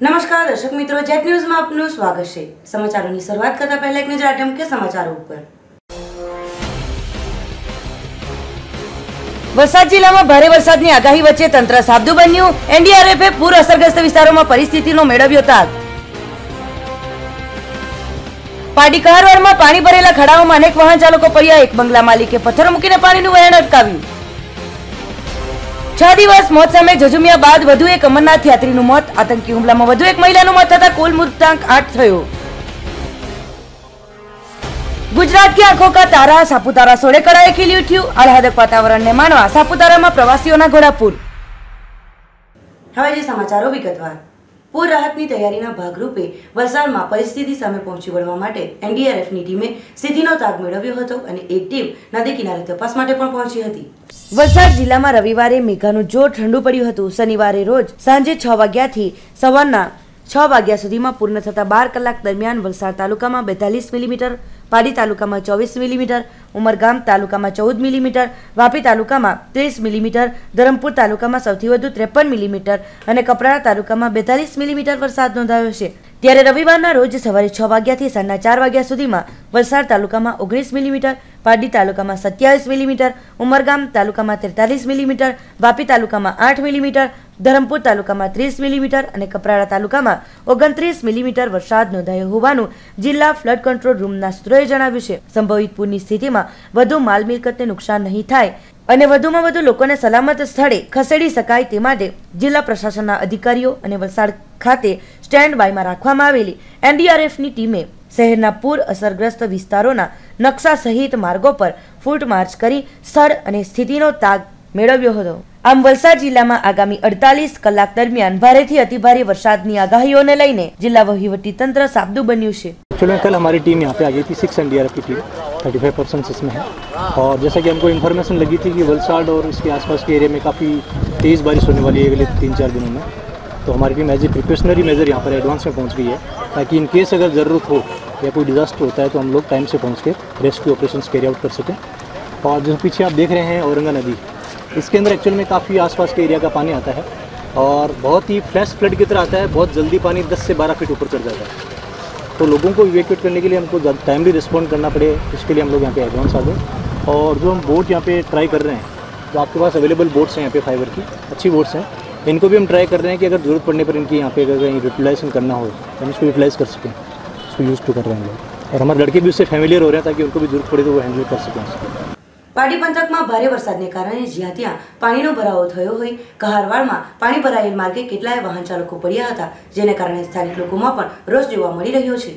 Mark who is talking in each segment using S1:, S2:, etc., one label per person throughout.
S1: નમસ્કાર દર્શક મિત્રો, જેટ ન્યૂઝમાં આપનું સ્વાગત છે। સમાચારોની શરૂઆત કરતા પહેલા એક નજર આટમ કે સમાચારો ઉપર। વલસાડ જિલ્લામાં ભારે વરસાદની આગાહી વચ્ચે તંત્ર સાબદું બન્યું। એનડીઆરએફે પૂર અસરગ્રસ્ત વિસ્તારોમાં પરિસ્થિતિનો મેળવ્યો તાગ। પાડી કહારવાડમાં પાણી ભરેલા ખડાઓમાં અનેક વાહન ચાલકો પડ્યા। એક બંગલા માલિકે પથ્થર મૂકીને પાણીનું વહેણ અટકાવ્યું। 6 દિવસ મોત સામે ઝઝુમ્યા બાદ વધુ એક અમરનાથ યાત્રીનું મોત। આતંકી હુમલામાં વધુ એક મહિલાનું મોત થતા કુલ મૃતાંક 8 થયો। गुजरात की आंखों का तारा सापुतारा सोड़े कड़ाए खिली उठ्યું। आह्लादक वातावरण ने मानवा सापुताराમાં પ્રવાસીઓના ઘોડાપુર। હવે જે સમાચારો વિગતવાર। પૂર રાહતની તૈયારીના ભાગરૂપે વલસાડમાં પરિસ્થિતિ સામે પહોંચી વળવા માટે એનડીઆરએફની ટીમે સ્થિતિનો તાગ મેળવ્યો હતો અને એક ટીમ નદી કિનારે તપાસ માટે પણ પહોંચી હતી। વલસાડ જિલ્લામાં રવિવારે મેઘાનું જોર ઠંડુ પડ્યું હતું। શનિવારે રોજ સાંજે 6 વાગ્યાથી સવારના 6 વાગ્યા સુધીમાં પૂર્ણ થતા 12 કલાક દરમિયાન વલસાડ તાલુકામાં 42 મિલીમીટર, પાડી તાલુકામાં 24 મિલીમીટર, ઉમરગામ તાલુકામાં 14 મિલીમીટર, વાપી તાલુકામાં 30 મિલીમીટર, ધરમપુર તાલુકામાં સૌથી વધુ 53 મિલીમીટર અને કપરાડા તાલુકામાં 42 મિલીમીટર વરસાદ નોંધાયો છે। ત્યારે રવિવારના રોજ સવારે 6 વાગ્યાથી સાંજના 4 વાગ્યા સુધીમાં વલસાડ તાલુકામાં 19 મિલીમીટર, પાડી તાલુકામાં 27 મિલીમીટર, ઉમરગામ તાલુકામાં 43 મિલીમીટર, વાપી તાલુકામાં 8 મિલીમીટર, ધરમપુર તાલુકામાં 30 મિલીમીટર અને કપરાડા તાલુકામાં 29 મિલીમીટર વરસાદ નોંધાયો હોવાનું જિલ્લા ફ્લડ કંટ્રોલ રૂમના સૂત્રોએ જણાવ્યું છે। સંભવિત પૂરની સ્થિતિમાં વધુ માલ મિલકતને નુકસાન નહીં થાય અને વધુમાં વધુ લોકોને સલામત સ્થળે ખસેડી શકાય તે માટે જિલ્લા પ્રશાસનના અધિકારીઓ અને વલસાડ ખાતે સ્ટેન્ડ બાયમાં રાખવામાં આવેલી એનડીઆરએફની ટીમે શહેરના પૂર અસરગ્રસ્ત વિસ્તારોના નકશા સહિત માર્ગો પર ફૂટ માર્ચ કરી સ્થળ અને સ્થિતિનો તાગ મેળવ્યો હતો। આમ વલસાડ જિલ્લામાં આગામી 48 કલાક દરમિયાન ભારેથી અતિભારે વરસાદની આગાહીઓને લઈને जिला वहीवटी तंत्र साबदू बन्यू है।
S2: चलो कल हमारी टीम यहाँ पे आ गई थी, 6 एनडीआरएफ की टीम, 35 पर्सन इसमें है। और जैसा कि हमको इन्फॉर्मेशन लगी थी कि वलसाड और इसके आसपास के एरिया में काफ़ी तेज़ बारिश होने वाली है अगले 3-4 दिनों में, तो हमारी team as a precautionary measure यहाँ पर एडवांस में पहुँच गई है ताकि इन केस अगर ज़रूरत हो या कोई डिजास्टर होता है तो हम लोग टाइम से पहुँच के रेस्क्यू ऑपरेशन कैरी आउट कर सकें। और जो पीछे आप देख रहे हैं औरंगा नदी, इसके अंदर एक्चुअल में काफ़ी आसपास के एरिया का पानी आता है और बहुत ही फ्लैश फ्लड की तरह आता है। बहुत जल्दी पानी 10 से 12 फीट ऊपर चढ़ जाता है, तो लोगों को इवैक्यूएट करने के लिए हमको टाइमली रिस्पॉन्ड करना पड़े, इसके लिए हम लोग यहाँ पे एडवांस आ गए। और जो हम बोट यहाँ पे ट्राई कर रहे हैं, जो आपके पास अवेलेबल बोट्स हैं यहाँ पे फाइबर की अच्छी बोट्स हैं, इनको भी हम ट्राई कर रहे हैं कि अगर ज़रूरत पड़ने पर इनकी यहाँ पे अगर कहीं यूटिलाइजेशन करना हो तो हम इसको यूटिलाइज कर सकें, इसको यूज़ टू कर रहे हैं लोग। और हमारे लड़के भी उससे फेमिलियर हो रहे हैं ताकि उनको भी जरूरत पड़े तो वो हैंडल कर सकें।
S1: પાડી પંથકમાં ભારે વરસાદને કારણે જ્યાં ત્યાં પાણીનો ભરાવો થયો હોય, કહારવાડમાં પાણી ભરાયેલ માર્ગે કેટલાય વાહન ચાલકો પડ્યા હતા, જેને કારણે સ્થાનિક લોકોમાં પણ રોષ જોવા મળી રહ્યો છે।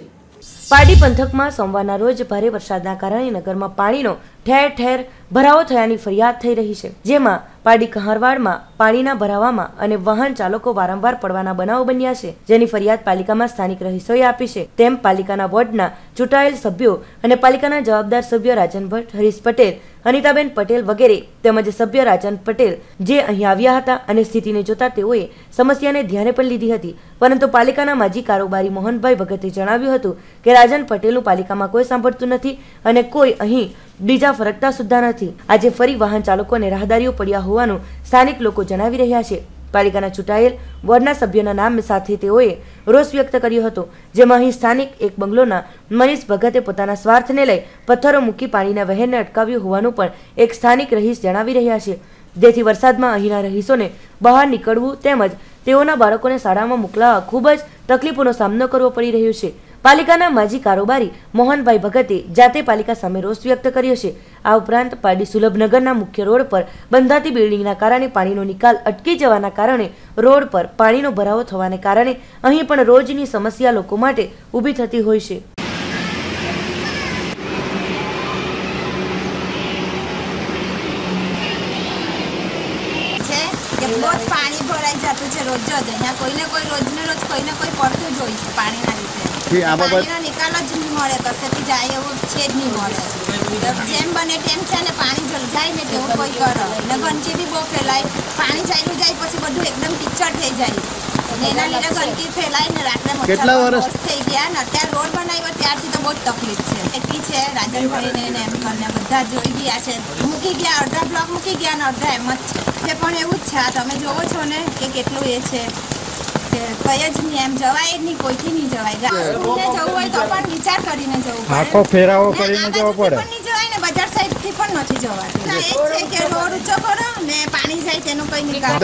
S1: પાડી પંથકમાં સોમવારના રોજ ભારે વરસાદના કારણે નગરમાં પાણીનો ઠેર ઠેર ભરાવો થયાની ફરિયાદ થઈ રહી છે, જેમાં પાડી કહારવાડમાં પાણીના ભરાવામાં અને વાહન ચાલકો વારંવાર પડવાના બનાવો બન્યા છે, જેની ફરિયાદ પાલિકામાં સ્થાનિક રહીશોએ આપી છે। તેમ પાલિકાના વોર્ડના ચૂંટાયેલ સભ્યો અને પાલિકાના જવાબદાર સભ્ય રાજન ભટ્ટ, હરીશ પટેલ, અનિતાબેન પટેલ વગેરે તેમજ સભ્ય રાજન પટેલ જે અહીં આવ્યા હતા અને સ્થિતિને જોતા તેઓએ સમસ્યાને ધ્યાને પણ લીધી હતી, પરંતુ પાલિકાના માજી કારોબારી મોહનભાઈ ભગતે જણાવ્યું હતું કે રાજન પટેલનું પાલિકામાં કોઈ સાંભળતું નથી અને કોઈ અહીં બીજા ફરકતા સુદ્धा નથી। આજે ફરી વાહન ચાલકો અને રાહદારીઓ પડ્યા હોવાનું સ્થાનિક લોકો જણાવી રહ્યા છે। પાલિકાના ચૂંટાયેલ વોર્ડના સભ્યોના નામ સાથે તેઓએ રોષ વ્યક્ત કર્યો હતો, જેમાં અહીં સ્થાનિક એક બંગલોના મનીષ ભગતે પોતાના સ્વાર્થને લઈ પથ્થરો મૂકી પાણીના વહેણને અટકાવ્યું હોવાનું પણ એક સ્થાનિક રહીશ જણાવી રહ્યા છે, જેથી વરસાદમાં અહીંના રહીશોને બહાર નીકળવું તેમજ તેઓના બાળકોને શાળામાં મોકલાવવા ખૂબ જ તકલીફોનો સામનો કરવો પડી રહ્યો છે। પાલિકાના માજી કારોબારી મોહનભાઈ ભગતે જાતે પાલિકા સામે રોષ વ્યક્ત કર્યો છે। આ ઉપરાંત પાડી સુલભનગરના મુખ્ય રોડ પર બંધાતી બિલ્ડિંગના કારણે પાણીનો નિકાલ અટકી જવાના કારણે રોડ પર પાણીનો ભરાવો થવાને કારણે અહીં પણ રોજની સમસ્યા લોકો માટે ઊભી થતી હોય છે।
S3: बहुत पानी भराई जातुं छे रोज ज अहींया कोईने कोई रोजने रोज कोईने कोई पड़तुं ज होय छे पाणीना लीधे। पाणीनो निकाल ज नहीं मळे, कसेथी जाय एवुं छे ज नहीं मळे। जेम बने तेम छे ने पाणी जाय ने तेवुं कोई करे ने गंदकी बी बहु फैलाय, पाणी जायनुं जाय पछी बधुं एकदम कीचड़ थई जाय ने एना लीधे गंदकी फैलाय ने रात्रे
S4: કેટલા વર્ષ
S3: થઈ ગયા ને અત્યારે રોડ બનાવ્યો ત્યારથી તો બહુ તકલીફ છે। એટલી છે રાજનભાઈને ને એમ કરીને બધા જોઈ ગયા છે, મૂકી ગયા અડધા બ્લોક મૂકી ગયા ને અડધા એમ જ છે। જે પણ એવું જ છે, આ તમે જોવો છો ને કે કેટલું એ છે। કે કઈ જ નહીં, એમ જવાય જ નહીં, કોઈથી નહીં જવાય. સ્કૂલને જવું હોય તો પણ વિચાર કરીને જવું પડે.
S4: આખો ફેરાવો કરીને જવો પડે.
S3: પણ નહીં જવાય ને બજાર સાઈડથી પણ નથી જવાતું. એ જ છે કે રોડ ઊંચો કરો ને પાણી જાય તેનો કઈ નિકાલ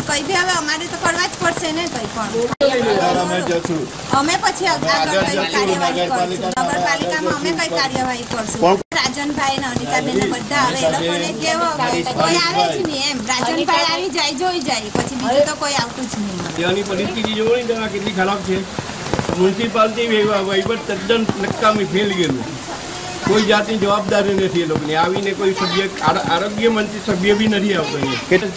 S3: કઈ બી હવે અમારે તો કરવા જ પડશે ને કઈ પણ. અમે પછી આગળ કઈ કાર્યવાહી કરશું. નગરપાલિકામાં અમે કઈ કાર્યવાહી કરશું. રાજનભાઈ ને અનિતાબેન ને બધા આવે, એ લોકોને કેવો કોઈ આવે જ નહીં એમ. રાજનભાઈ આવી જાય જોઈ જાય, પછી બીજું તો કોઈ આવતું જ નહીં.
S5: ત્યાંની પરિસ્થિતિ જોવો ને ત્યાં કેટલી ખરાબ છે. મ્યુનિસિપાલિટી વહીવટ તદ્દન નકામી ફેલ ગયેલું. કોઈ જાતની જવાબદારી નથી એ લોકોની. આવીને કોઈ સભ્ય આરોગ્ય મંત્રી સભ્ય બી નથી આવતો.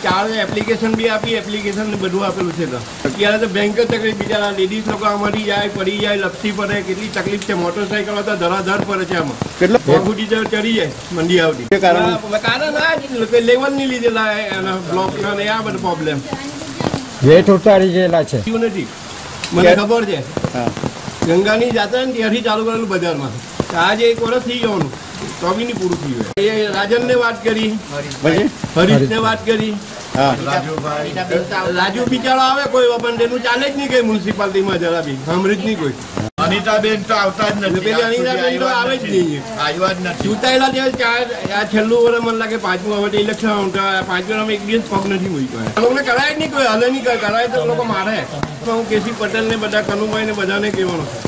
S5: 4 એપ્લિકેશન બી આપી, એપ્લિકેશન બધું આપેલું છે. અત્યારે તો ભયંકર તકલીફ. બીજા લેડીઝ લોકો આમાંથી જાય, પડી જાય, લપસી પડે, કેટલી તકલીફ છે. મોટરસાઇકલ તો ધરાધર પડે છે. આમાં કેટલા ફૂટી ચડી જાય મંડી આવતી. કારણ આ લેવલ નહીં લીધેલા એના બ્લોક ના આ બધો પ્રોબ્લેમ
S4: વેટ ઉતારી ગયેલા છે.
S5: નથી મને ખબર છે. ગંગાની જાત્રા ને ત્યાંથી ચાલુ કરેલું બજારમાં. આજે 1 વર્ષ થઈ જવાનું તો બી નહીં પૂરું થયું. એ રાજન ને વાત કરી, હરીશ ને વાત કરી, રાજુ બિચારો આવે કોઈ પણ તેનું ચાલે જ નહીં કઈ મ્યુનિસિપાલિટીમાં જરા બી સાંભળી જ નહીં કોઈ.
S6: અનિતાબેન તો આવતા જ નથી.
S5: પેલી અનિતાબેન તો આવે જ નહીં.
S6: આવ્યા જ નથી.
S5: ચૂંટાયેલા આ છેલ્લું વર્ષ મને લાગે 5મું હવે ઇલેક્શન 5 વર્ષમાં એક દિવસ પગ નથી મૂક્યો. લોકોને કરાય જ નહીં કોઈ, હલે નહીં કરાય તો લોકો મારે. હું કેસી પટેલ ને બધા કનુભાઈ ને બધાને કહેવાનું છે.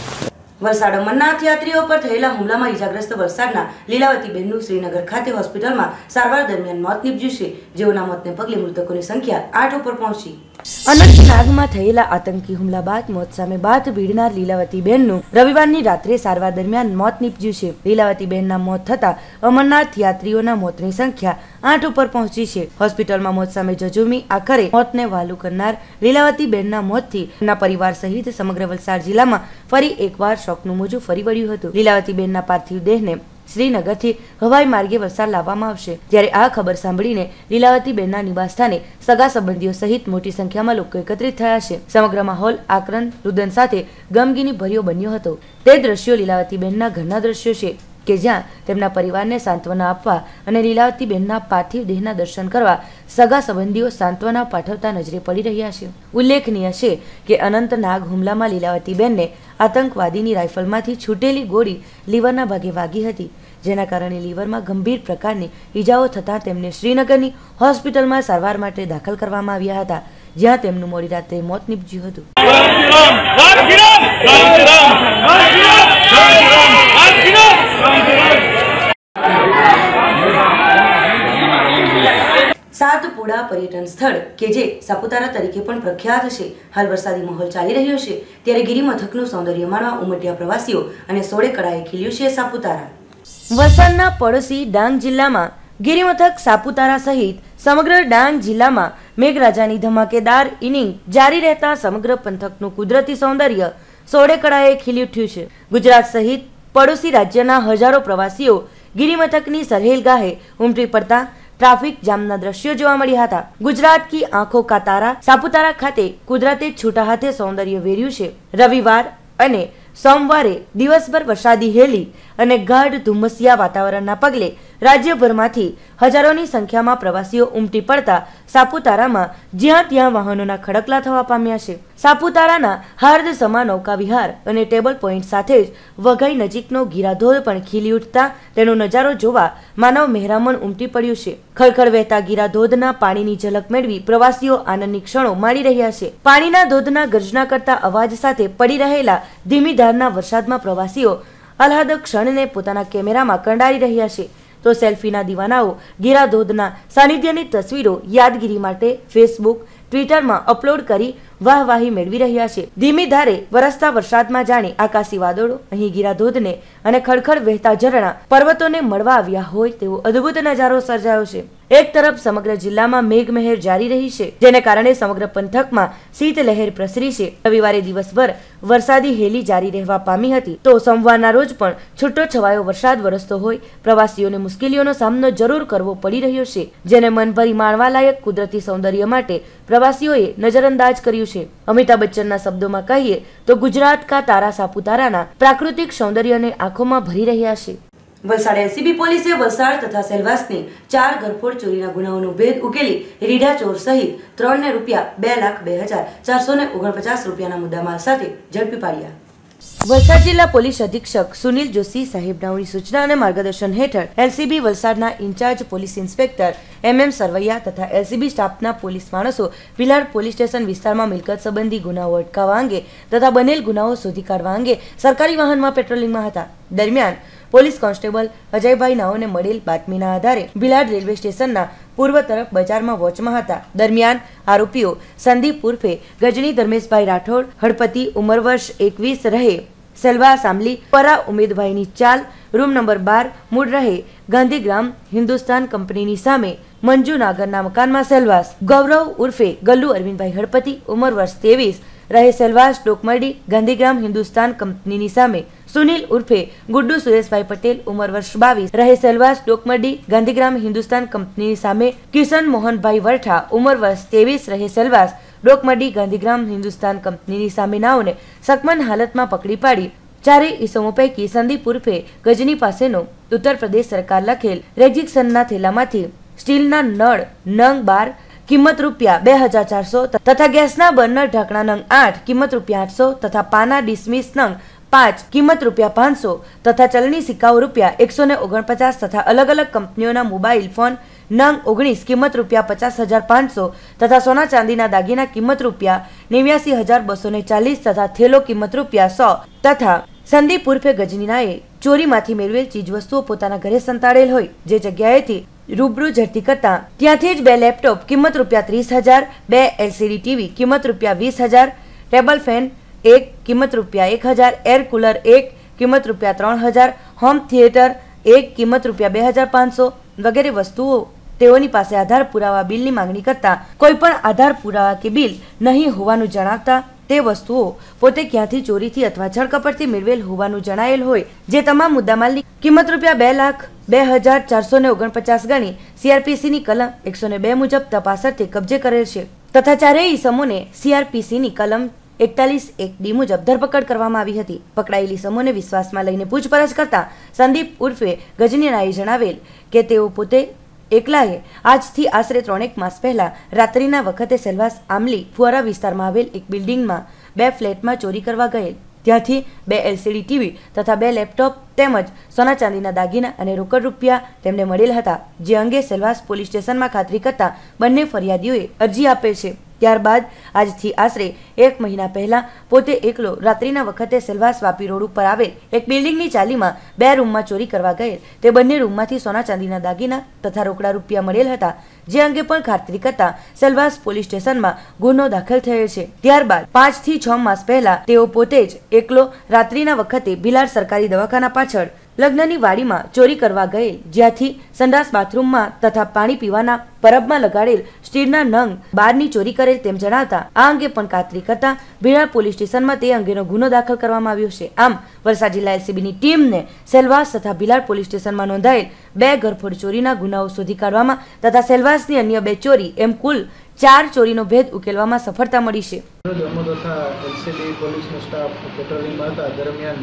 S1: વલસાડ અમરનાથ યાત્રીઓ પર થયેલા હુમલામાં ઇજાગ્રસ્ત વલસાડના લીલાવતીબેનનું શ્રીનગર ખાતે હોસ્પિટલમાં સારવાર દરમિયાન મોત નીપજ્યું છે. જેઓના મોતને પગલે મૃતકોની સંખ્યા 8 ઉપર પહોંચી. અનંતનાગમાં થયેલા આતંકી હુમલા બાદ મોત સામે બાથ ભીડનાર લીલાવતીબેનનું રવિવારની રાત્રે સારવાર દરમિયાન મોત નીપજ્યું છે. લીલાવતીબેનના મોત થતા અમરનાથ યાત્રીઓના મોતની સંખ્યા 8 ઉપર પહોંચી છે. હોસ્પિટલમાં મોત સામે જજુમી આખરે મોતને વહાલું કરનાર લીલાવતીબેનના મોતથી તેમના પરિવાર સહિત સમગ્ર વલસાડ જિલ્લામાં ફરી એકવાર શોકનું મોજું ફરી વળ્યું હતું. લીલાવતીબેનના પાર્થિવ દેહને શ્રીનગરથી હવાઈ માર્ગે વલસાડ લાવવામાં આવશે. ત્યારે આ ખબર સાંભળીને લીલાવતીબેનના નિવાસસ્થાને સગા સંબંધીઓ સહિત મોટી સંખ્યામાં લોકો એકત્રિત થયા છે. સમગ્ર માહોલ આક્રંદ રુદન સાથે ગમગીની ભર્યો બન્યો હતો. તે દ્રશ્યો લીલાવતીબેનના ઘરના દ્રશ્યો છે કે જ્યાં તેમના પરિવારને સાંત્વના આપવા અને લીલાવતીબેનના પાર્થિવ દેહના દર્શન કરવા સગા સંબંધીઓ સાંત્વના પાઠવતા નજરે પડી રહ્યા છે. ઉલ્લેખનીય છે કે અનંતનાગ હુમલામાં લીલાવતીબેનને આતંકવાદીની રાઇફલમાંથી છૂટેલી ગોળી લીવરના ભાગે વાગી હતી, જેના કારણે લીવરમાં ગંભીર પ્રકારની ઈજાઓ થતાં તેમને શ્રીનગરની હોસ્પિટલમાં સારવાર માટે દાખલ કરવામાં આવ્યા હતા, જ્યાં તેમનું મોડી રાત્રે મોત નીપજ્યું હતું. સાતપુડા પર્યટન સ્થળ કે જે સાપુતારા તરીકે પણ પ્રખ્યાત છે. હાલ વરસાદી માહોલ ચાલી રહ્યો છે, ત્યારે ગિરિમથકનું સૌંદર્ય માણવા ઉમટ્યા પ્રવાસીઓ અને સોળે કળાએ ખીલ્યું છે સાપુતારા. વલસાડના પડોશી ડાંગ જિલ્લામાં ગિરિમથક સાપુતારા સહિત સમગ્ર ડાંગ જિલ્લામાં મેઘરાજાની ધમાકેદાર ઇનિંગ જારી રહેતા સમગ્ર પંથકનું કુદરતી સૌંદર્ય સોળે કળાએ ખીલી ઉઠ્યું છે. ગુજરાત સહિત પડોશી રાજ્યના હજારો પ્રવાસીઓ ગિરિમથકની સરહેલ ગાહે ઉમટી પડતા ટ્રાફિક જામના દ્રશ્યો જોવા મળ્યા હતા. ગુજરાત કી આંખો કા તારા સાપુતારા ખાતે કુદરતે છૂટા હાથે સૌંદર્ય વેર્યું છે. રવિવાર અને સોમવારે દિવસભર વરસાદી હેલી અને ગાઢ ધુમ્મસિયા વાતાવરણના પગલે રાજ્યભરમાંથી હજારોની સંખ્યામાં પ્રવાસીઓ ઉમટી પડતા સાપુતારામાં જ્યાં ત્યાં વાહનોના ખડકલા થવા પામ્યા છે. સાપુતારાના હાર્દસમા નૌકા વિહાર અને ટેબલ પોઈન્ટ સાથે જ વઘઈ નજીકનો ગીરાધોધ પણ ખીલી ઉઠતા તેનો નજારો જોવા માનવ મહેરામણ ઉમટી પડ્યું છે. ખળખળ વહેતા ગીરાધોધના પાણીની ઝલક મેળવી પ્રવાસીઓ આનંદની ક્ષણો માણી રહ્યા છે. પાણીના ધોધના ગર્જના કરતા અવાજ સાથે પડી રહેલા ધીમી ધારના વરસાદમાં પ્રવાસીઓ આહલાદક ક્ષણને પોતાના કેમેરામાં કંડારી રહ્યા છે. તો સેલ્ફીના દીવાનાઓ ગીરાધોધના સાનિધ્યની તસવીરો યાદગીરી માટે ફેસબુક, ટ્વિટરમાં અપલોડ કરી વાહવાહી મેળવી રહ્યા છે. ધીમી ધારે વરસતા વરસાદમાં જાણે આકાશી વાદળો અહીં ગીરાધોધને અને ખડખડ વહેતા ઝરણા પર્વતોને મળવા આવ્યા હોય તેવો અદ્ભુત નજારો સર્જાયો છે. એક તરફ સમગ્ર જિલ્લામાં મેઘમહેર જારી રહી છે, જેને કારણે સમગ્ર પંથકમાં શીતલહેર પ્રસરી છે. રવિવારે દિવસભર વરસાદી હેલી જારી રહેવા પામી હતી, તો સોમવારના રોજ પણ છૂટો છવાયો વરસાદ વરસતો હોય પ્રવાસીઓને મુશ્કેલીઓનો સામનો જરૂર કરવો પડી રહ્યો છે, જેને મનભરી માણવા લાયક કુદરતી સૌંદર્ય માટે પ્રવાસીઓએ નજરઅંદાજ કર્યું છે. અમિતાભ બચ્ચનના શબ્દોમાં કહીએ તો ગુજરાત કા તારા સાપુતારાના પ્રાકૃતિક સૌંદર્યને આંખોમાં ભરી રહ્યા છે. વલસાડ એલસીબી પોલીસે વલસાડ તથા સેલવાસની 4 ઘરફોડ ચોરીના ગુનાઓનો ભેદ ઉકેલી રીઢા ચોર સહિત 3 ₹2,02,449 રૂપિયાના મુદ્દામાલ સાથે ઝડપી પાડ્યા. વલસાડ જિલ્લા પોલીસ અધિક્ષક સુનિલ જોશી સાહેબનાઓની સૂચના અને માર્ગદર્શન હેઠળ એલસીબી વલસાડના incharge police inspector MM Sarvaiya તથા એલસીબી સ્ટાફના પોલીસ માણસો ભીલાડ પોલીસ સ્ટેશન વિસ્તારમાં મિલકત સંબંધી ગુનાઓ અટકાવવા અંગે તથા બનેલ ગુનાઓ શોધી કાઢવા અંગે સરકારી વાહનમાં પેટ્રોલિંગમાં હતા. દરમિયાન પોલીસ કોન્સ્ટેબલ અજયભાઈ નાઓને મળેલ બાતમીના આધારે ભીલાડ રેલવે સ્ટેશનના પૂર્વ તરફ બજારમાં વોચમાં હતા. દરમિયાન આરોપીઓ સંદીપ ઉર્ફે ગજની ધર્મેશભાઈ રાઠોડ હળપતિ ઉંમર વર્ષ 21 રહે સેલવા સામલી પરા ઉમેદભાઈની ચાલ રૂમ નંબર 12 મૂળ રહે ગાંધીગ્રામ હિન્દુસ્તાન કંપનીની સામે મંજુ નાગરના મકાનમાં સેલવાસ ગૌરવ ઉર્ફે ગલ્લુ અરવિંદભાઈ હળપતિ ઉંમર વર્ષ 23 રહે સેલવાસ ડોકમરડી ગાંધીગ્રામ હિન્દુસ્તાન કંપનીની સામે સુનિલ ઉર્ફે ગુડ્ડુ સુરેશભાઈ પટેલ ઉંમર વર્ષ 22 રહે સેલવાસ ડોકમરડી ગાંધીગ્રામ હિન્દુસ્તાન કંપનીની સામે કિશન મોહનભાઈ વરઠા ઉંમર વર્ષ 23 રહે સેલવાસ ડોકમરડી ગાંધીગ્રામ હિન્દુસ્તાન કંપનીની સામે નાઓને સકમન હાલતમાં પકડી પાડી ચારેય ઈસમો પૈકી સંદીપ ઉર્ફે ગજની પાસેનો ઉત્તર પ્રદેશ સરકાર લખેલ રેજિક્શનના થેલામાંથી સ્ટીલના નળ નંગ 12 કિંમત ₹2,400 તથા ગેસના બર્નર ઢાંકણા નંગ 8 કિંમત ₹800 તથા પાના ડિસમિસ નંગ 5 કિંમત ₹500 તથા ચલણી સિક્કાઓ ₹149 તથા અલગ અલગ કંપનીઓના મોબાઈલ ફોન નંગ 19 કિંમત ₹50,500 તથા સોના ચાંદીના દાગીના કિંમત ₹89,240 તથા થેલો કિંમત ₹100 તથા સંદીપ ઉર્ફે ગજનીનાએ ચોરીમાંથી મેળવેલ ચીજવસ્તુઓ પોતાના ઘરે સંતાડેલ હોય જે જગ્યાએથી રૂબરૂ ઝડપી કરતા ત્યાંથી જ 2 લેપટોપ કિંમત ₹30,000 2 LCD ટીવી કિંમત ₹20,000 ટેબલ ફેન 1 કિંમત ₹1,000 એર કુલર 1 કિંમત ₹3,000 હોમ થિયેટર 1 કિંમત ₹2,500 વગેરે વસ્તુઓ તેઓની પાસે આધાર પુરાવા બિલની માંગણી કરતા કોઈ પણ આધાર પુરાવા કે બિલ નહીં હોવાનું જણાવતા તે વસ્તુઓ પોતે ક્યાંથી ચોરીથી અથવા છળકપટથી મેળવેલ હોવાનું જણાયેલ હોય જે તમામ મુદ્દામાલની કિંમત ₹2,02,449 ગણી CRPCની કલમ 102 મુજબ તપાસ અર્થે કબજે કરેલ છે તથા ચારેય ઈસમોને CRPCની કલમ 41(1)D મુજબ ધરપકડ કરવામાં આવી હતી. પકડાયેલી સમૂહને વિશ્વાસમાં લઈને પૂછપરછ કરતા સંદીપ ઉર્ફે ગજનીનાએ જણાવેલ કે તેઓ પોતે એકલાએ આજથી આશરે 3 માસ પહેલા રાત્રિના વખતે સેલવાસ આમલી ફુવારા વિસ્તારમાં આવેલ એક બિલ્ડિંગમાં 2 ફ્લેટમાં ચોરી કરવા ગયેલ. ત્યાંથી 2 LCD ટીવી તથા 2 લેપટોપ તેમજ સોના ચાંદીના દાગીના અને રોકડ રૂપિયા તેમને મળેલ હતા જે અંગે સેલવાસ પોલીસ સ્ટેશનમાં ખાતરી કરતા બંને ફરિયાદીઓએ અરજી આપેલ છે. ત્યારબાદ આજથી આશરે 1 મહિના પહેલા પોતે એકલો રાત્રિના વખતે સેલવાસ વાપી રોડ ઉપર આવેલ એક બિલ્ડિંગની ચાલીમાં 2 રૂમમાં ચોરી કરવા ગયેલ. તે બંને રૂમમાંથી સોના ચાંદીના દાગીના તથા રોકડા રૂપિયા મળેલ હતા જે અંગે પણ ખાતરી કરતા સેલવાસ પોલીસ સ્ટેશનમાં ગુનો દાખલ થયેલ છે. ત્યારબાદ 5 થી 6 માસ પહેલા તેઓ પોતે જ એકલો રાત્રિના વખતે ભીલાડ સરકારી દવાખાના પાછળ લગ્નની વાડીમાં ચોરી કરવા ગયેલ જ્યાંથી સંડાસ બાથરૂમમાં તથા પાણી પીવાના પરબમાં લગાડેલ સ્ટીલના નંગ 12ની ચોરી કરેલ તેમ જણાવતા આ અંગે પણ ખાતરી કરતા ભીલાડ પોલીસ સ્ટેશનમાં તે અંગેનો ગુનો દાખલ કરવામાં આવ્યો છે. આમ વલસાડ જિલ્લા એલસીબીની ટીમને સેલવાસ તથા ભીલાડ પોલીસ સ્ટેશનમાં નોંધાયેલ 2 ઘરફોડ ચોરીના ગુનાઓ શોધી કાઢવામાં તથા સેલવાસની અન્ય 2 ચોરી એમ કુલ 4 ચોરીનો ભેદ ઉકેલવામાં સફળતા મળી છે.
S7: એલસીબી પોલીસનો સ્ટાફ પેટ્રોલિંગમાં હતા દરમિયાન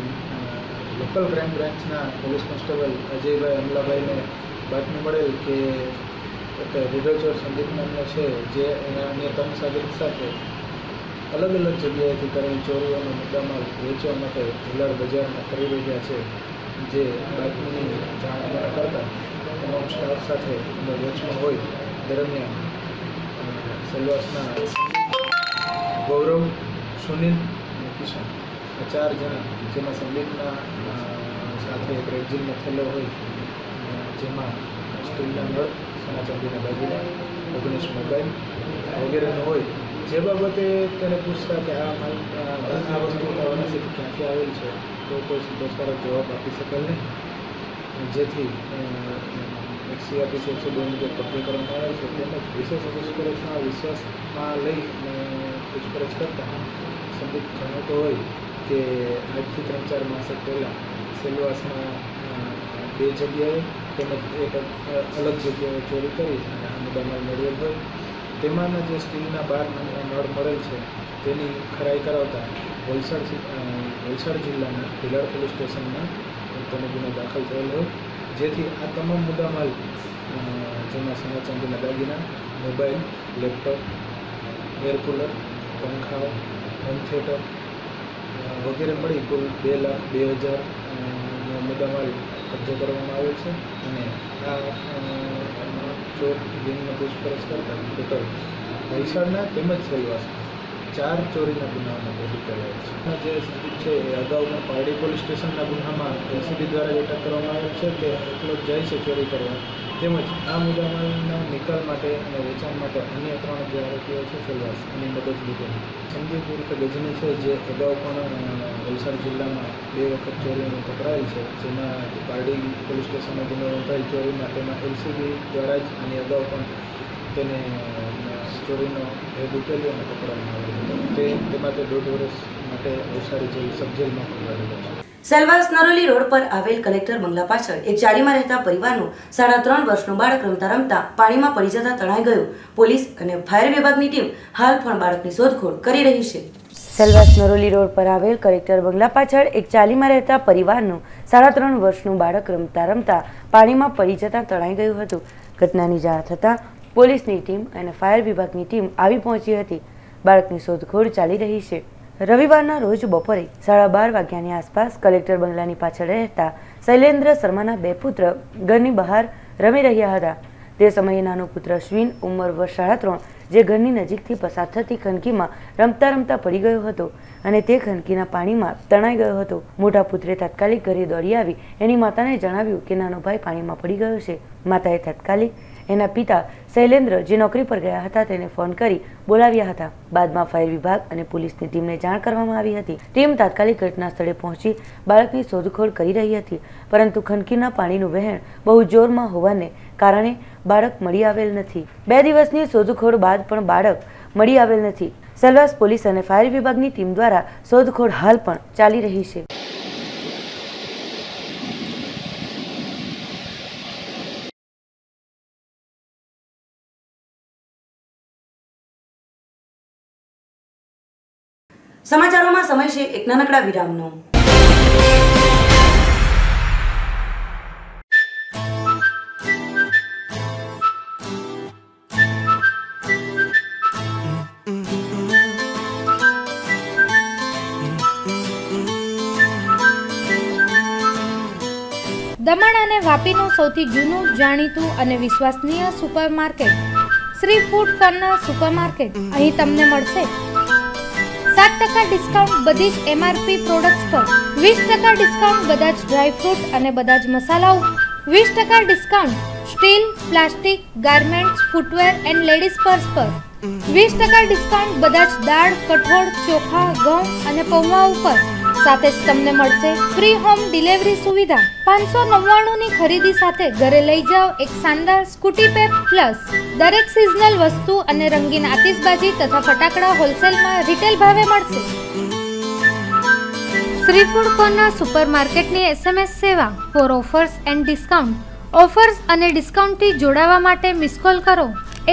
S7: લોકલ ક્રાઇમ બ્રાન્ચના પોલીસ કોન્સ્ટેબલ અજયભાઈ અમલાભાઈને બાતમી મળેલ કે એક રીઢોચોર સંદીપ નામનો છે જે અન્ય 3 સાગરીત સાથે અલગ અલગ જગ્યાએથી કરેલ ચોરીઓનો મુદ્દામાલ વેચવા માટે ભીલાડ બજારમાં ફરી રહ્યા છે. જે બાતમીની જાણ કરતા તમામ સ્ટાફ સાથે વોચમાં હોય દરમિયાન સેલવાસના ગૌરવ સુનિલ અને કિશન 4 જણા જેમાં સંદીપના સાથે એક રેક્ઝિનનો થેલો હોય જેમાં સ્ટીલના નળ સોના ચાંદીના દાગીના 19 મોબાઈલ વગેરેનો હોય જે બાબતે તેને પૂછતા કે આ માલ આ વસ્તુ ક્યાંથી આવેલ છે તો કોઈ સીધો સારો જવાબ આપી શકેલ નહીં જેથી CRPC 102 મુજબ કબજે કરવામાં આવેલ છે તેમજ વિશેષ પૂછપરછમાં વિશ્વાસમાં લઈ પૂછપરછ કરતા સંદીપ જણાવતો હોય કે આજથી 3-4 માસ પહેલાં સેલવાસમાં 2 જગ્યાએ તેમજ એક અલગ જગ્યાએ ચોરી કરી અને આ મુદ્દામાલ મેળવેલ હોય તેમાંના જે સ્ટીલના 12 નળ મળેલ છે તેની ખરાઈ કરાવતા વલસાડ જિલ્લાના ભીલાડ પોલીસ સ્ટેશનમાં તેનો ગુનો દાખલ થયેલ હોય જેથી આ તમામ મુદ્દામાલ જેમાં સોના ચાંદીના દાગીના, મોબાઈલ, લેપટોપ, એર કુલર, પંખાઓ, હોમ થિયેટર વગેરે મળી કુલ 2,02,000 મુદ્દામાલ કબજો કરવામાં આવ્યો છે અને આ ચોર ગેંગને પૂછપરછ કરતા ટોટલ વલસાડના તેમજ સેલવાસના 4 ચોરીના ગુનાઓમાં ભેગી કરાયા છે. જે સંદીપ છે એ અગાઉ પણ પારડી પોલીસ સ્ટેશનના ગુનામાં એસીબી દ્વારા અટક કરવામાં આવેલ છે કે એકલો જ જાય છે ચોરી કરવા, તેમજ આ મુદ્દામાલના નિકાલ માટે અને વેચાણ માટે અન્ય 3 જે આરોપીઓ છે સેલવાસ એની મદદ લીધેલી. સંદીપ ઉર્ફે ગજની છે જે અગાઉ પણ વલસાડ જિલ્લામાં 2 વખત ચોરીમાં પકડાયેલ છે, જેમાં પારડી પોલીસ સ્ટેશનમાં ગુનો નોંધાયેલ ચોરીમાં તેમાં એલસીબી દ્વારા જ આની અગાઉ પણ તેને ચોરીનો ભેદ ઉકેલી અને પકડવામાં આવેલો હતો. તેમાં તે 1.5 વર્ષ માટે વલસાડ જેલ સબજેલમાં પકડાયેલો છે.
S1: સેલવાસ નરોલી રોડ પર આવેલ કલેક્ટર બંગલા પાછળ એક ચાળીમાં રહેતા પરિવારનું 3.5 વર્ષનું બાળક રમતા રમતા પાણીમાં પડી જતા તણાઈ ગયું. પોલીસ અને ફાયર વિભાગની ટીમ હાલ પણ બાળકની શોધખોળ કરી રહી છે. સેલવાસ નરોલી રોડ પર આવેલ કલેક્ટર બંગલા પાછળ એક ચાળીમાં રહેતા પરિવારનું 3.5 વર્ષનું બાળક રમતા રમતા પાણીમાં પડી જતા તણાઈ ગયું હતું. ઘટનાની જાણ થતાં પોલીસની ટીમ અને ફાયર વિભાગની ટીમ આવી પહોંચી હતી. બાળકની શોધખોળ ચાલી રહી છે. રવિવારના રોજ બપોરે 12:30 વાગ્યાની આસપાસ કલેક્ટર બંગલાની પાછળ રહેતા શૈલેન્દ્ર શર્માના 2 પુત્ર ઘરની બહાર રમી રહ્યા હતા. તે સમયે નાનો પુત્ર અશ્વિન ઉંમર વર્ષ 3.5 જે ઘરની નજીકથી પસાર થતી ખનકીમાં રમતા રમતા પડી ગયો હતો અને તે ખનકીના પાણીમાં તણાઈ ગયો હતો. મોટા પુત્રે તાત્કાલિક ઘરે દોડી આવી એની માતાને જણાવ્યું કે નાનો ભાઈ પાણીમાં પડી ગયો છે. માતાએ તાત્કાલિક એના પિતા શૈલેન્દ્ર જે નોકરી પર ગયા હતા તેને ફોન કરી બોલાવ્યા હતા. બાદમાં ફાયર વિભાગ અને પોલીસની ટીમને જાણ કરવામાં આવી હતી. ટીમ તાત્કાલિક ઘટના સ્થળે પહોંચી બાળકની શોધખોળ કરી રહી હતી, પરંતુ ખનકીના પાણીનું વહેણ બહુ જોરમાં હોવાને કારણે બાળક મળી આવેલ નથી. 2 દિવસની શોધખોળ બાદ પણ બાળક મળી આવેલ નથી. સેલવાસ પોલીસ અને ફાયર વિભાગની ટીમ દ્વારા શોધખોળ હાલ પણ ચાલી રહી છે. સમાચારોમાં સમય છે એક નાનકડા વિરામનો.
S8: દમણ અને વાપીનું સૌથી જૂનું, જાણીતું અને વિશ્વસનીય supermarket Shri food corner supermarket. અહીં તમને મળશે 7% ડિસ્કાઉન્ટ બધી જ એમઆરપી પ્રોડક્ટ્સ પર, 20% ડિસ્કાઉન્ટ બધા જ ડ્રાયફ્રૂટ અને બધા જ મસાલાઓ, 20% discount steel, plastic, garments, footwear and ladies purse પર, 20% ડિસ્કાઉન્ટ બધા જ દાળ, કઠોળ, ચોખા, ઘઉં અને પૌવા ઉપર. સાથે જ તમને મળશે ફ્રી હોમ ડિલિવરી સુવિધા. 599 ની ખરીદી સાથે ઘરે લઈ જાઓ એક શાનદાર સ્કૂટી પેપ પ્લસ. દરેક સિઝનલ વસ્તુ અને રંગીન આતિશબાજી તથા ફટાકડા હોલસેલમાં રિટેલ ભાવે મળશે. શ્રી ફૂડ કોર્નર સુપરમાર્કેટની SMS સેવા for offers and discount. Offers અને ડિસ્કાઉન્ટથી જોડાવા માટે મિસ કોલ કરો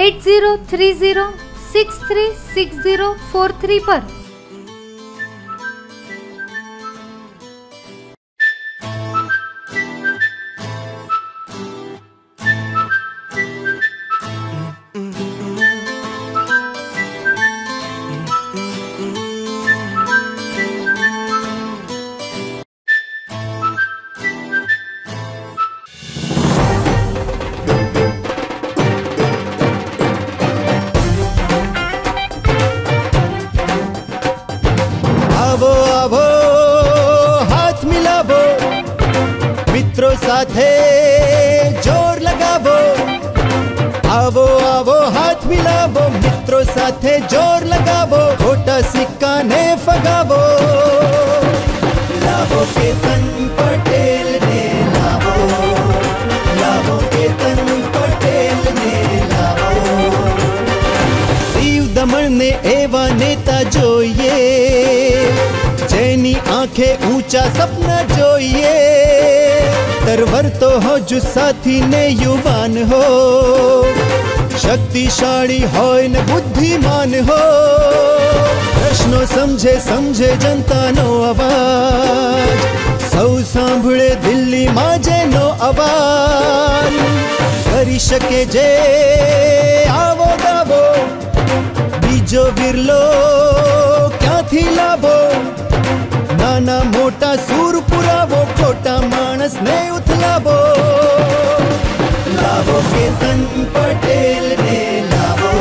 S8: 8030636043 પર.
S9: સાથે જોર લગાવો, આવો આવો હાથ મિલાવો, મિત્રો સાથે જોર લગાવો, ખોટા સિક્કાને ફગાવો. લાવો કેતન પટેલ ને લાવો, લાવો કેતન પટેલ ને લાવો. દીવ દમણ ને એવા નેતા જોઈએ જેની આંખે ઊંચા સપના જોઈએ. तरवर तो हो जो साथी ने युवान हो, शक्तिशाली हो न बुद्धिमान हो. प्रश्नों समझे समझे जनता नो आवाज, સૌ સાંભળે દિલ્હીમાં જેનો અવાજ કરી શકે જે આવો દાવો બીજો બિરલો ક્યાંથી લાવો નાના મોટા સૂર પુરાવો ખોટા માણસને ઉથલાવો લાવો કેતન પટેલ ને લાવો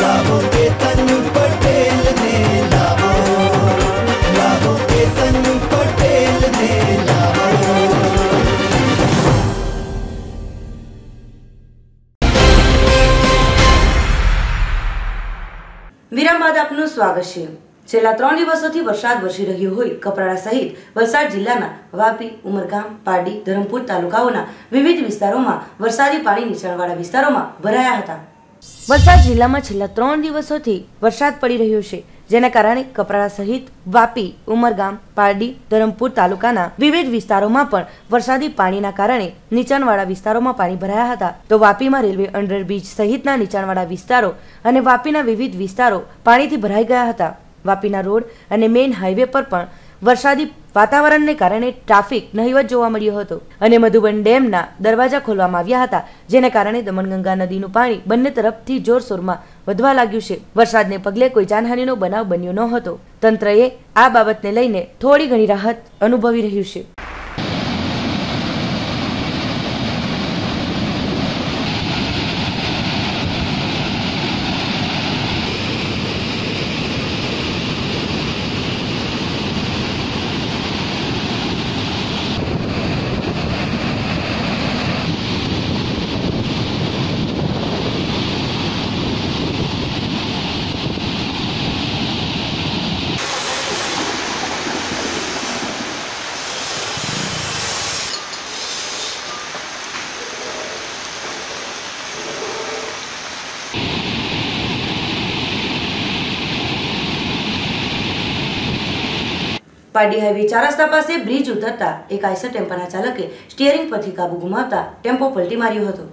S9: લાવો કેતન પટેલ ને લાવો લાવો કેતન પટેલ ને લાવો
S1: વિરામ બાદ આપનું સ્વાગત છે। છેલ્લા 3 દિવસોથી વરસાદ વરસી રહ્યો હોય કપરાડા સહિત વલસાડ જિલ્લાના વાપી, ઉમરગામ, પારડી, ધરમપુર તાલુકાઓના વિવિધ વિસ્તારોમાં વરસાદી પાણી નીચાણવાળા વિસ્તારોમાં ભરાયા હતા। વલસાડ જિલ્લામાં છેલ્લા 3 દિવસોથી વરસાદ પડી રહ્યો છે, જેના કારણે કપરાડા સહિત વાપી, ઉમરગામ, પારડી, ધરમપુર તાલુકાના વિવિધ વિસ્તારોમાં પણ વરસાદી પાણીના કારણે નીચાણવાળા વિસ્તારોમાં પાણી ભરાયા હતા। તો વાપીમાં રેલવે અંડરબ્રિજ સહિતના નીચાણવાળા વિસ્તારો અને વાપીના વિવિધ વિસ્તારો પાણીથી ભરાઈ ગયા હતા। વાપીના રોડ અને મેઇન હાઈવે પર પણ વરસાદી વાતાવરણને કારણે ટ્રાફિક નહિવત જોવા મળ્યો હતો અને મધુબન ડેમના દરવાજા ખોલવામાં આવ્યા હતા, જેને કારણે દમણગંગા નદીનું પાણી બંને તરફથી જોરશોરમાં વધવા લાગ્યું છે। વરસાદને પગલે કોઈ જાનહાનિનો બનાવ બન્યો ન હતો। તંત્રએ આ બાબતને લઈને થોડી ઘણી રાહત અનુભવી રહ્યું છે। પારડી હાઈવે 4 રસ્તા પાસે બ્રિજ ઉતરતા એક આઈસર ટેમ્પાના ચાલકે સ્ટીયરિંગ પરથી કાબુ ગુમાવતા ટેમ્પો પલટી માર્યો હતો।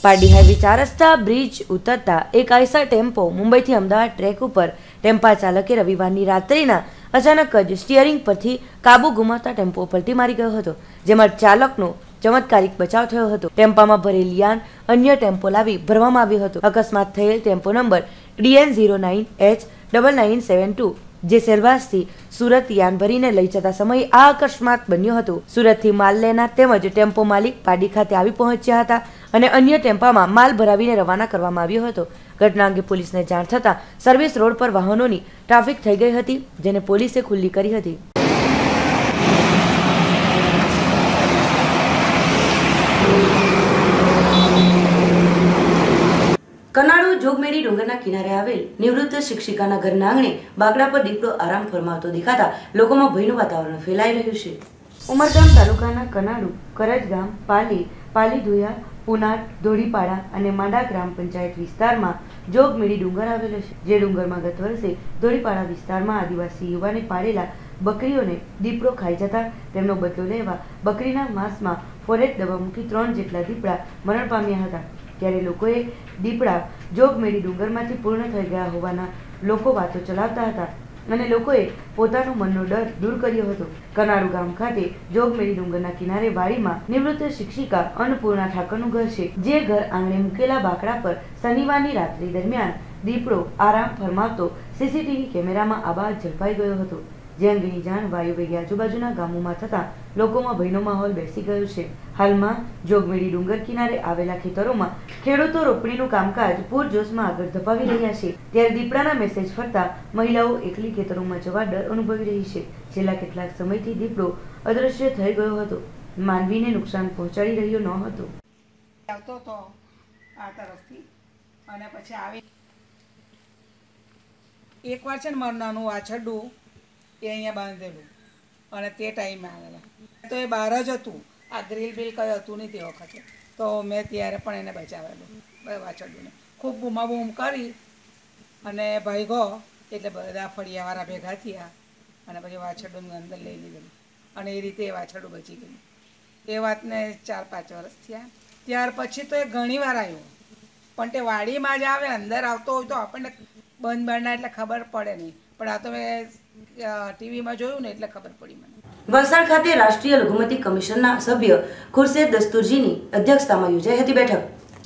S1: પારડી હાઈવે 4 રસ્તા બ્રિજ ઉતરતા એક આઈસર ટેમ્પો મુંબઈથી અમદાવાદ ટ્રેક ઉપર ટેમ્પા ચાલકે રવિવારની રાત્રિના અચાનક જ સ્ટીયરિંગ પરથી કાબુ ગુમાવતા ટેમ્પો પલટી મારી ગયો હતો, જેમાં ચાલકનો ચમત્કારિક બચાવ થયો હતો। ટેમ્પામાં ભરેલી યાન અન્ય ટેમ્પો લાવી ભરવામાં આવ્યો હતો। અકસ્માત થયેલ ટેમ્પો નંબર DN09H9972 જે સેલવાસથી સુરત યાન ભરીને લઈ જતા સમયે આ અકસ્માત બન્યો હતો। સુરતથી માલ લેનાર તેમજ ટેમ્પો માલિક પારડી ખાતે આવી પહોંચ્યા હતા અને અન્ય ટેમ્પામાં માલ ભરાવીને રવાના કરવામાં આવ્યો હતો। ઘટના અંગે પોલીસને જાણ થતાં સર્વિસ રોડ પર વાહનોની ટ્રાફિક થઈ ગઈ હતી, જેને પોલીસે ખુલ્લી કરી હતી। કનાડુ જોગમેડી ડુંગરના કિનારે આવેલ નિવૃત્ત શિક્ષિકાના ઘરના આંગણે બાકડા પર દીપડો આરામ ફરમાવતો દેખાતા લોકોમાં ભયનું વાતાવરણ ફેલાઈ રહ્યું છે। ઉમરગામ તાલુકાના કનાડુ, કરજગામ, પાલી ધોયા, પુનાટ, ધોળીપાડા અને માંડા ગ્રામ પંચાયત વિસ્તારમાં જોગમેડી ડુંગર આવેલો છે, જે ડુંગરમાં ગત વર્ષે ધોળીપાડા વિસ્તારમાં આદિવાસી યુવાને પાળેલા બકરીઓને દીપડો ખાઈ જતા તેમનો બદલો લેવા બકરીના માંસમાં ફોરેટ દવા મૂકી 3 જેટલા દીપડા મરણ પામ્યા હતા। ત્યારે લોકોએ દીપડા જોગમેડી ડુંગરમાંથી પૂર્ણ થઈ ગયા હોવાના લોકો વાતો ચલાવતા હતા અને લોકોએ પોતાનો મનનો ડર દૂર કર્યો હતો। કનાડુ ગામ ખાતે જોગમેડી ડુંગરના કિનારે વાડીમાં નિવૃત્ત શિક્ષિકા અન્નપૂર્ણા ઠાકરનું ઘર છે, જે ઘર આંગણે મૂકેલા બાકડા પર શનિવારની રાત્રિ દરમિયાન દીપડો આરામ ફરમાવતો સીસીટીવી કેમેરામાં આબાદ ઝડપાઈ ગયો હતો, જે અંગેની જાણ વાયુવેગે આજુબાજુના ગામોમાં થતાં લોકોમાં ભયનો માહોલ બેસી ગયો છે। હાલમાં જોગમેડી ડુંગર કિનારે આવેલા ખેતરોમાં ખેડૂતો રોપણીનું કામકાજ પૂરજોશમાં આગળ ધપાવી રહ્યા છે, ત્યારે દીપડાના મેસેજ ફરતા મહિલાઓ એકલી ખેતરોમાં જવા ડર અનુભવી રહી છે। છેલ્લા કેટલાક સમયથી દીપડો અદૃશ્ય થઈ ગયો હતો, માનવીને નુકસાન પહોંચાડી રહ્યો ન હતો।
S10: આવતો તો આ તરફથી અને પછી આવી એકવાર છે ને મારું નાનું વાછરડું એ અહીંયા બાંધેલું અને તે ટાઈમે આવેલા તો એ બહાર જ હતું, આ ગ્રીલ બિલ કંઈ હતું નહીં તે વખતે, તો મેં ત્યારે પણ એને બચાવેલું વાછરડુંને ખૂબ બૂમાબૂમ કરી અને ભાગ્યો એટલે બધા ફળિયાવાળા ભેગા થયા અને પછી વાછરડુંને અંદર લઈ લીધેલું અને એ રીતે એ વાછરડું બચી ગયું। એ વાતને 4-5 વર્ષ થયા। ત્યાર પછી તો એ ઘણી વાર આવ્યો, પણ તે વાડીમાં જ આવે, અંદર આવતો હોય તો આપણને બંધ બારના એટલે ખબર પડે નહીં, પણ આ તો મેં ટીવીમાં જોયું ને એટલે ખબર પડી મને।
S1: વલસાડ ખાતે રાષ્ટ્રીય લઘુમતી કમિશનના સભ્ય ખુરશેદ દસ્તુરજીની અધ્યક્ષતામાં યોજાઈ હતી બેઠક.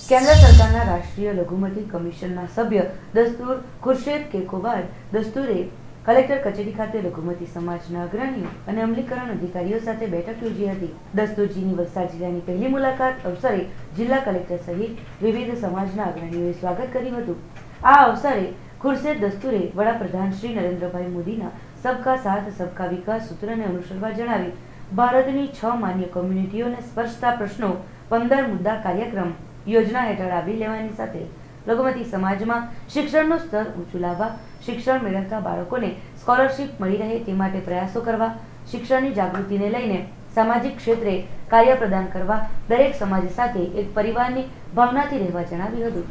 S1: કેન્દ્ર સરકારના રાષ્ટ્રીય લઘુમતી કમિશનના સભ્ય દસ્તુર ખુરશેદ કેકોબાર દસ્તુરે કલેક્ટર કચેરી ખાતે લઘુમતી સમાજના અગ્રણીઓ અને અમલીકરણ અધિકારીઓ સાથે બેઠક યોજી હતી. દસ્તુરજીની વલસાડ જિલ્લાની પહેલી મુલાકાત અવસરે જિલ્લા કલેક્ટર સહિત વિવિધ સમાજના અગ્રણીઓએ સ્વાગત કર્યું હતું. આ અવસરે ખુરશેદ દસ્તુરે વડાપ્રધાન શ્રી નરેન્દ્રભાઈ મોદીના સબકા સાથ સબકા વિકાસ સૂત્રને અનુસરવા જણાવી ભારતની 6 માન્ય કોમ્યુનિટીઓને સ્પર્શતા પ્રશ્નો 15 મુદ્દા કાર્યક્રમ યોજના હેઠળ આવરી લેવાની સાથે લઘુમતી સમાજમાં શિક્ષણનું સ્તર ઊંચું લાવવા, શિક્ષણ મેળવતા બાળકોને સ્કોલરશીપ મળી રહે તે માટે પ્રયાસો કરવા, શિક્ષણની જાગૃતિને લઈને સામાજિક ક્ષેત્રે કાર્ય પ્રદાન કરવા, દરેક સમાજ સાથે એક પરિવારની ભાવનાથી રહેવા જણાવ્યું હતું.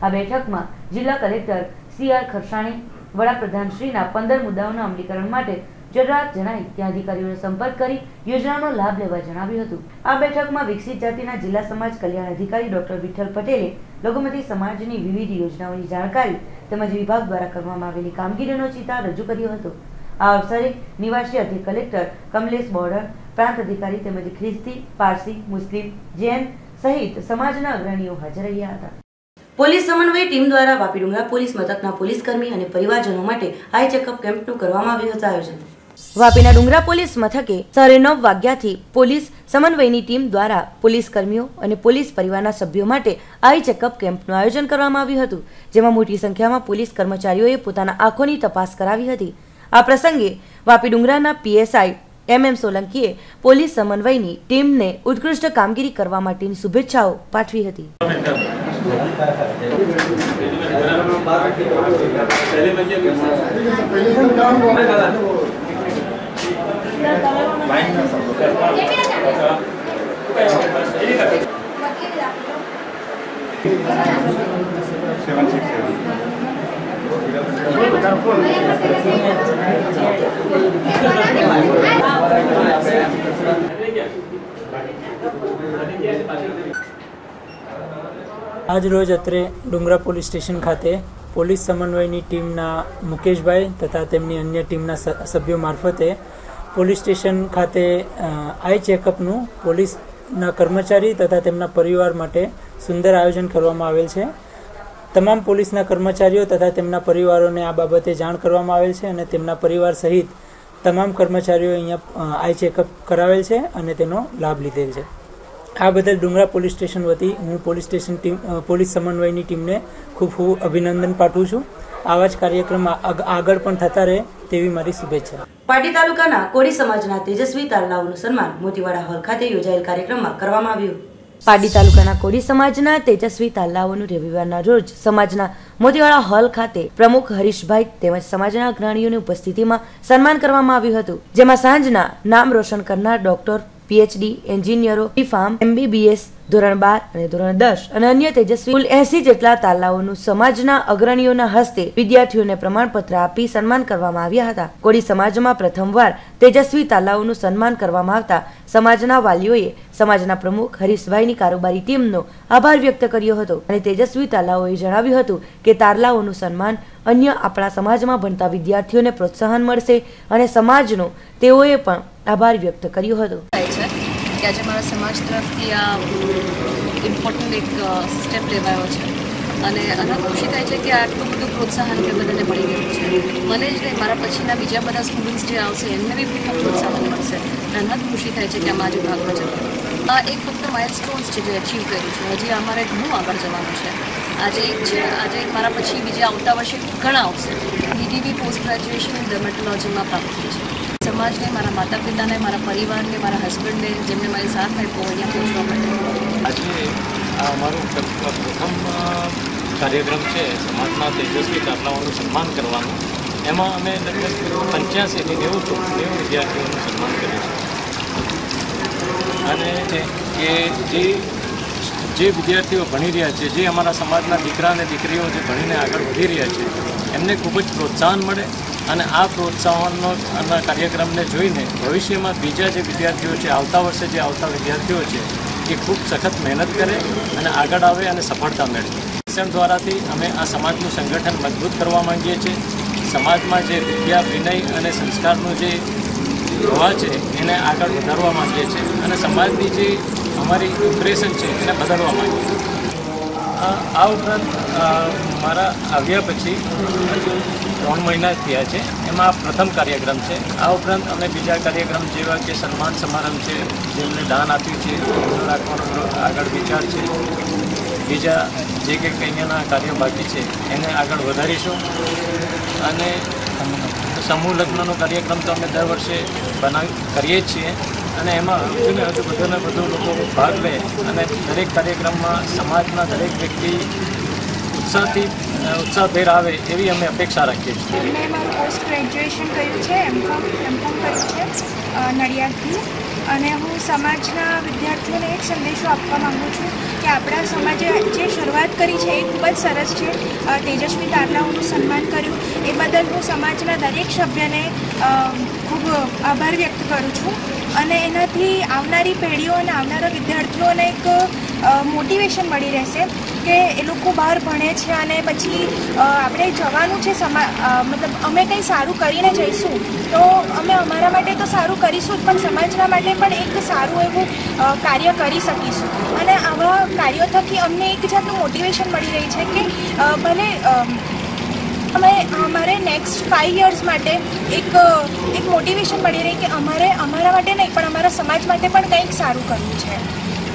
S1: આ બેઠકમાં જિલ્લા કલેક્ટર CR ખરસાણી વડાપ્રધાનશ્રીના 15 મુદ્દાઓના અમલીકરણ માટે જરૂરિયાત જણાઈ ત્યાં અધિકારીઓનો સંપર્ક કરી યોજનાનો લાભ લેવા જણાવ્યું હતું. આ બેઠકમાં વિકસિત જાતિના જિલ્લા સમાજ કલ્યાણ અધિકારી ડોક્ટર વિઠ્ઠલ પટેલે લઘુમતી સમાજની વિવિધ યોજનાઓની જાણકારી તેમજ વિભાગ દ્વારા કરવામાં આવેલી કામગીરીનો ચિતાર રજૂ કર્યો હતો. આ અવસરે નિવાસી અધિક કલેક્ટર કમલેશ બોર્ડર, પ્રાંત અધિકારી તેમજ ખ્રિસ્તી, પારસી, મુસ્લિમ, જૈન સહિત સમાજના અગ્રણીઓ હાજર રહ્યા હતા. પોલીસ સમન્વય ટીમ દ્વારા વાપી ડુંગરા પોલીસ મથકના પોલીસકર્મી અને પરિવારજનો માટે આઈ ચેકઅપ કેમ્પનું કરવામાં આવ્યું હતું આયોજન. વાપીના ડુંગરા પોલીસ મથકે 9:30 વાગ્યાથી પોલીસ સમન્વયની ટીમ દ્વારા પોલીસ કર્મીઓ અને પોલીસ પરિવારના સભ્યો માટે આઈ ચેકઅપ કેમ્પનું આયોજન કરવામાં આવ્યું હતું, જેમાં મોટી સંખ્યામાં પોલીસ કર્મચારીઓએ પોતાના આંખોની તપાસ કરાવી હતી. આ પ્રસંગે વાપી ડુંગરાના PSI MM સોલંકીએ પોલીસ સમન્વયની ટીમને ઉત્કૃષ્ટ કામગીરી કરવા માટેની શુભેચ્છાઓ પાઠવી હતી.
S11: આજ રોજ અત્રે ડુંગરા પોલીસ સ્ટેશન ખાતે પોલીસ સમન્વયની ટીમના મુકેશભાઈ તથા તેમની અન્ય ટીમના સભ્યો મારફતે પોલીસ સ્ટેશન ખાતે આઈ ચેકઅપનું પોલીસના કર્મચારી તથા તેમના પરિવાર માટે સુંદર આયોજન કરવામાં આવેલ છે. તમામ પોલીસના કર્મચારીઓ તથા તેમના પરિવારોને આ બાબતે જાણ કરવામાં આવેલ છે અને તેમના પરિવાર સહિત તમામ કર્મચારીઓ અહીંયા આઈ ચેકઅપ કરાવેલ છે અને તેનો લાભ લીધેલ છે. આ બદલ ડુંગરા પોલીસ સ્ટેશન વતી હું પોલીસ સમન્વયની ટીમને ખૂબ ખૂબ અભિનંદન પાઠવું છું. આવા જ કાર્યક્રમ આગળ પણ થતા રહે તેવી મારી શુભેચ્છા.
S1: પાટી તાલુકાના કોળી સમાજના તેજસ્વી તારલાઓનું સન્માન મોતીવાડા હોલ ખાતે યોજાયેલ કાર્યક્રમમાં કરવામાં આવ્યું. પાટી તાલુકાના કોળી સમાજના તેજસ્વી તારલાઓનું રવિવારના રોજ સમાજના મોતીવાડા હોલ ખાતે પ્રમુખ હરીશભાઈ તેમજ સમાજના અગ્રણીઓની ઉપસ્થિતિમાં સન્માન કરવામાં આવ્યું હતું, જેમાં સાંજના નામ રોશન કરનાર ડોક્ટર, PhD એન્જિનિયરો, ફાર્મ, MBBS ધોરણ 12 અને ધોરણ 10 અને અન્ય તેજસ્વી કુલ 80 જેટલા તાલાઓનું સમાજના અગ્રણીઓના હસ્તે વિદ્યાર્થીઓને પ્રમાણપત્ર આપી સન્માન કરવામાં આવ્યા હતા. કોળી સમાજમાં પ્રથમવાર તેજસ્વી તાલાઓનું સન્માન કરવામાં આવતા સમાજના વાલીઓએ સમાજના પ્રમુખ હરીશભાઈની કારોબારી ટીમનો આભાર વ્યક્ત કર્યો હતો અને તેજસ્વી તાલાઓએ જણાવ્યું હતું કે તારલાઓનું સન્માન અન્ય આપણા સમાજમાં ભણતા વિદ્યાર્થીઓને પ્રોત્સાહન મળશે અને સમાજનો તેઓએ પણ આભાર વ્યક્ત કર્યો હતો.
S12: કે આજે મારા સમાજ તરફથી આ ઇમ્પોર્ટન્ટ એક સ્ટેપ લેવાયો છે અને આના ખુશી થાય છે કે આટલું બધું પ્રોત્સાહન કે બધાને મળી ગયું છે. મને જ નહીં, મારા પછીના બીજા બધા સ્ટુડન્ટ્સ જે આવશે એમને બી ખૂબ પ્રોત્સાહન મળશે. આના જ ખુશી થાય છે કે આમાં આજે ભાગમાં જવાનું. આ એક ફક્ત માઇલસ્ટોન્સ છે જે અચીવ કર્યું છે. હજી અમારે ઘણું આગળ જવાનું છે. આજે એક છે, આજે મારા પછી બીજા આવતા વર્ષે ઘણા આવશે. DDB પોસ્ટ ગ્રેજ્યુએશન ઇન ડર્મેટોલોજીમાં પ્રાપ્ત થઈ છે. સમાજને, મારા માતા પિતાને, મારા પરિવારને, મારા હસબન્ડને જેમને મારી સાથ આપ્યો અહીંયા પહોંચવા માટે.
S2: આજે અમારું પ્રથમ કાર્યક્રમ છે સમાજના તેજસ્વી તારલાઓનું સન્માન કરવાનું. એમાં અમે લગભગ 85 થી 90 વિદ્યાર્થીઓનું સન્માન કર્યું છે અને કે જે વિદ્યાર્થીઓ ભણી રહ્યા છે, જે અમારા સમાજના દીકરા અને દીકરીઓ જે ભણીને આગળ વધી રહ્યા છે, એમને ખૂબ જ પ્રોત્સાહન મળે અને આ પ્રોત્સાહનનો કાર્યક્રમને જોઈને ભવિષ્યમાં બીજા જે વિદ્યાર્થીઓ છે, આવતા વર્ષે જે આવતા વિદ્યાર્થીઓ છે, એ ખૂબ સખત મહેનત કરે અને આગળ આવે અને સફળતા મેળવે. શિક્ષણ દ્વારાથી અમે આ સમાજનું સંગઠન મજબૂત કરવા માંગીએ છીએ. સમાજમાં જે વિદ્યા, વિનય અને સંસ્કારનું જે
S11: પ્રવાહ છે એને આગળ વધારવા માંગીએ છીએ અને સમાજની જે અમારી ઇમ્પ્રેશન છે એને બદલવા માંગીએ છીએ. આ ઉપરાંત મારા આવ્યા પછી હજુ 3 મહિના થયા છે, એમાં પ્રથમ કાર્યક્રમ છે. આ ઉપરાંત અમે બીજા કાર્યક્રમ જેવા કે સન્માન સમારંભ છે, જેમને દાન આપ્યું છે એમનો રાખવાનો આગળ વિચાર છે. બીજા જે કંઈક અહીંયાના કાર્યો બાકી છે એને આગળ વધારીશું. અને સમૂહ લગ્નનો કાર્યક્રમ તો અમે દર વર્ષે કરીએ જ છીએ અને એમાં હજુ બધાને વધુ લોકો ભાગ લે અને દરેક કાર્યક્રમમાં સમાજના દરેક વ્યક્તિ ઉત્સાહભેર આવે એવી અમે અપેક્ષા રાખીએ છીએ.
S13: મેં મારું પોસ્ટ ગ્રેજ્યુએશન કર્યું છે, એમકોમ કર્યું છે નડિયાદથી, અને હું સમાજના વિદ્યાર્થીઓને એક સંદેશો આપવા માગું છું કે આપણા સમાજે જે શરૂઆત કરી છે એ ખૂબ જ સરસ છે. તેજસ્વી તારલાઓનું સન્માન કર્યું એ બદલ હું સમાજના દરેક સભ્યને ખૂબ આભાર વ્યક્ત કરું છું. અને એનાથી આવનારી પેઢીઓ અને આવનારા વિદ્યાર્થીઓને એક મોટિવેશન મળી રહેશે કે એ લોકો બહાર ભણે છે અને પછી આપણે જવાનું છે મતલબ અમે કંઈ સારું કરીને જઈશું તો અમે અમારા માટે તો સારું કરીશું જ, પણ સમાજના માટે પણ એક સારું એવું કાર્ય કરી શકીશું. અને આવા કાર્યો થકી અમને એક જાતનું મોટિવેશન મળી રહી છે કે ભલે અમારે નેક્સ્ટ 5 યર્સ માટે એક મોટિવેશન મળી રહી કે અમારે અમારા માટે નહીં પણ અમારા સમાજ માટે પણ કંઈક સારું કરવું છે.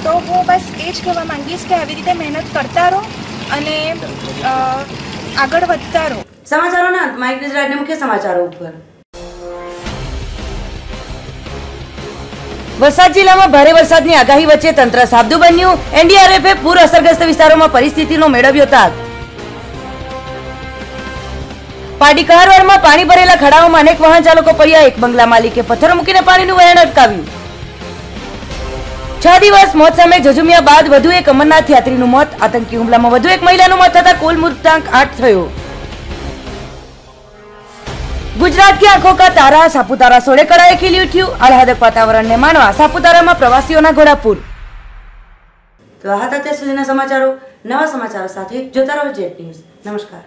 S13: તો હું બસ એ જ કહેવા માંગીશ કે આવી રીતે મહેનત કરતા રહો અને આગળ વધતા રહો.
S1: સમાચારોના અંતમાં એક નજર આજના મુખ્ય સમાચારો ઉપર. વલસાડ જિલ્લામાં ભારે વરસાદની આગાહી વચ્ચે તંત્ર સાબદું બન્યું. એનડીઆરએફે પૂર અસરગ્રસ્ત વિસ્તારોમાં પરિસ્થિતિનો મેળવ્યો તાગ. પાટી કહારવાડમાં પાણી ભરેલા ખડાઓમાં અનેક વાહન ચાલકો પડ્યા. એક બંગલા માલિકે પથ્થર મૂકીને પાણીનું વહેણ અટકાવ્યું. 6 દિવસ મોત સામે ઝઝુમ્યા બાદ વધુ એક અમરનાથ યાત્રીનું મોત. આતંકી હુમલામાં વધુ એક મહિલાનું મોત થતા કુલ મૃતાંક 8 થયો. गुजरात की आंखों का तारा सापुतारा सोड़े कड़ाए खिली उठ्યું. આહલાદક વાતાવરણને માણવા સાપુતારામાં પ્રવાસીઓના ઘોડાપુર. તો આ હતા અત્યાર સુધીના સમાચારો. નવા સમાચારો સાથે જોતા રહો જેટ ન્યૂઝ. નમસ્કાર.